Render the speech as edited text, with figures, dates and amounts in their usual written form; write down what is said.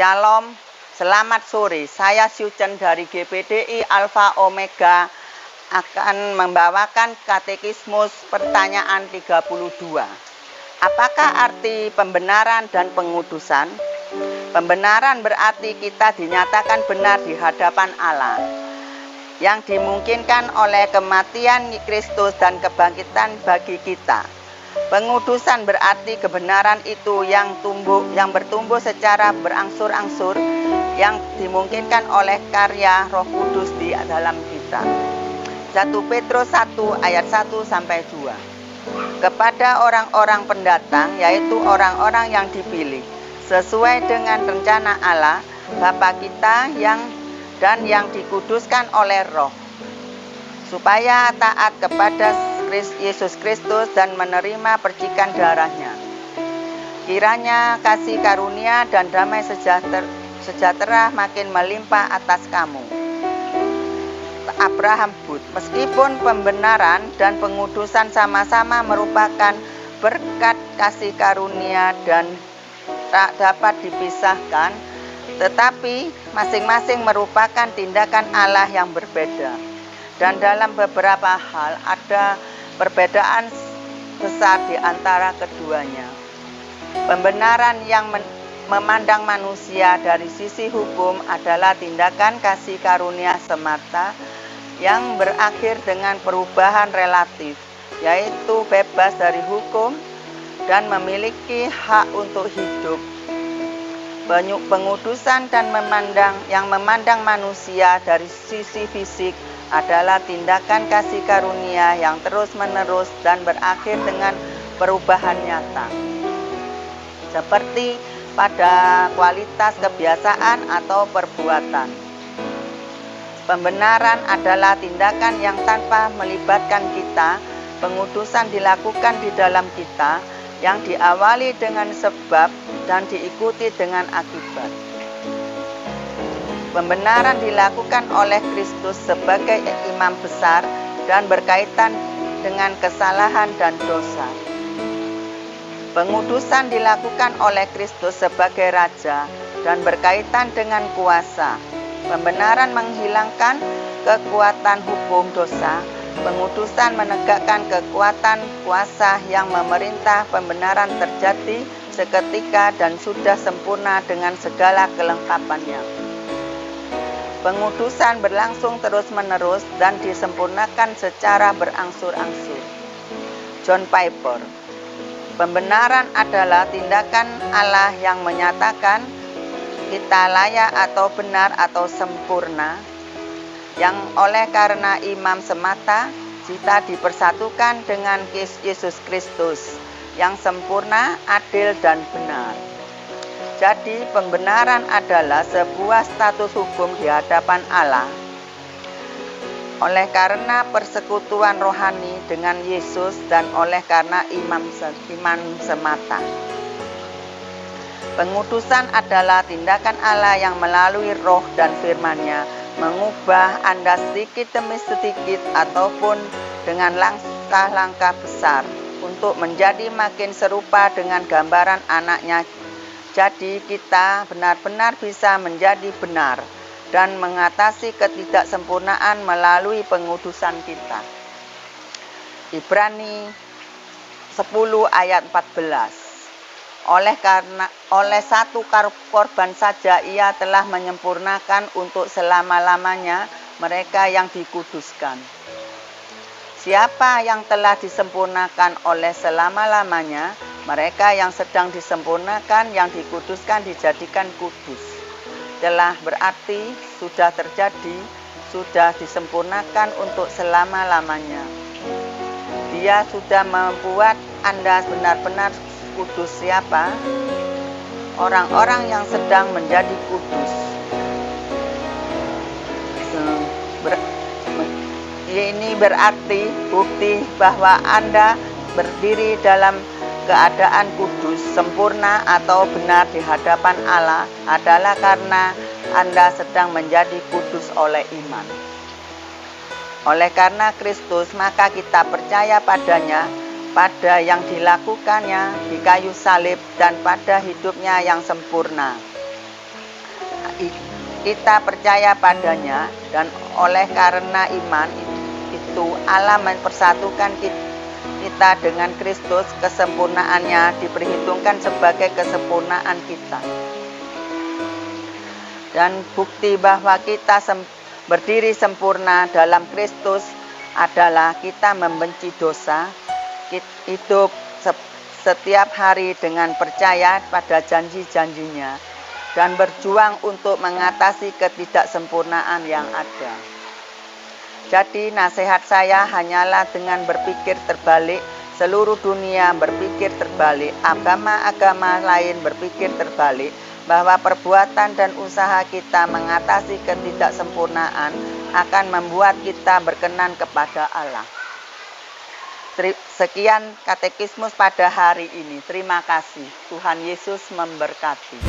Shalom, selamat sore. Saya Syucen dari GPDI Alfa Omega akan membawakan katekismus pertanyaan 32. Apakah arti pembenaran dan pengudusan? Pembenaran berarti kita dinyatakan benar di hadapan Allah, yang dimungkinkan oleh kematian Kristus dan kebangkitan bagi kita. Pengudusan berarti kebenaran itu yang bertumbuh secara berangsur-angsur, yang dimungkinkan oleh karya Roh Kudus di dalam kita. 1 Petrus 1 ayat 1-2. Kepada orang-orang pendatang, yaitu orang-orang yang dipilih sesuai dengan rencana Allah Bapa kita yang dikuduskan oleh Roh, supaya taat kepada Yesus Kristus dan menerima percikan darahnya. Kiranya kasih karunia dan damai sejahtera makin melimpah atas kamu. Abraham Booth. Meskipun pembenaran dan pengudusan sama-sama merupakan berkat kasih karunia dan tak dapat dipisahkan, tetapi masing-masing merupakan tindakan Allah yang berbeda. Dan dalam beberapa hal ada perbedaan besar di antara keduanya. Pembenaran yang memandang manusia dari sisi hukum adalah tindakan kasih karunia semata yang berakhir dengan perubahan relatif, yaitu bebas dari hukum dan memiliki hak untuk hidup. Pengudusan dan yang memandang manusia dari sisi fisik adalah tindakan kasih karunia yang terus-menerus dan berakhir dengan perubahan nyata, seperti pada kualitas kebiasaan atau perbuatan. Pembenaran adalah tindakan yang tanpa melibatkan kita. Pengudusan dilakukan di dalam kita, yang diawali dengan sebab dan diikuti dengan akibat. Pembenaran dilakukan oleh Kristus sebagai imam besar dan berkaitan dengan kesalahan dan dosa. Pengudusan dilakukan oleh Kristus sebagai raja dan berkaitan dengan kuasa. Pembenaran menghilangkan kekuatan hukum dosa. Pengudusan menegakkan kekuatan kuasa yang memerintah. Pembenaran terjadi seketika dan sudah sempurna dengan segala kelengkapannya. Pengudusan berlangsung terus-menerus dan disempurnakan secara berangsur-angsur. John Piper. Pembenaran adalah tindakan Allah yang menyatakan kita layak atau benar atau sempurna, yang oleh karena imam semata kita dipersatukan dengan Yesus Kristus yang sempurna, adil dan benar. Jadi pembenaran adalah sebuah status hukum di hadapan Allah oleh karena persekutuan rohani dengan Yesus dan oleh karena iman semata. Pengudusan adalah tindakan Allah yang melalui roh dan firman-Nya mengubah Anda sedikit demi sedikit ataupun dengan langkah-langkah besar untuk menjadi makin serupa dengan gambaran anaknya. Jadi kita benar-benar bisa menjadi benar dan mengatasi ketidaksempurnaan melalui pengudusan kita. Ibrani 10 ayat 14. Oleh satu korban saja ia telah menyempurnakan untuk selama-lamanya mereka yang dikuduskan. Siapa yang telah disempurnakan oleh selama-lamanya? Mereka yang sedang disempurnakan, yang dikuduskan, dijadikan kudus. Telah berarti sudah terjadi, sudah disempurnakan untuk selama-lamanya. Dia sudah membuat Anda benar-benar kudus. Siapa? Orang-orang yang sedang menjadi kudus. Ini berarti bukti bahwa Anda berdiri dalam keadaan kudus, sempurna atau benar di hadapan Allah adalah karena Anda sedang menjadi kudus oleh iman. Oleh karena Kristus, maka kita percaya padanya, pada yang dilakukannya di kayu salib dan pada hidupnya yang sempurna. kita percaya padanya, dan oleh karena iman itu Allah mempersatukan kita dengan Kristus. Kesempurnaannya diperhitungkan sebagai kesempurnaan kita. Dan bukti bahwa kita berdiri sempurna dalam Kristus adalah kita membenci dosa, hidup setiap hari dengan percaya pada janji-janjinya, dan berjuang untuk mengatasi ketidaksempurnaan yang ada. Jadi nasihat saya hanyalah dengan berpikir terbalik, seluruh dunia berpikir terbalik, agama-agama lain berpikir terbalik, bahwa perbuatan dan usaha kita mengatasi ketidaksempurnaan akan membuat kita berkenan kepada Allah. Sekian katekismus pada hari ini. Terima kasih. Tuhan Yesus memberkati.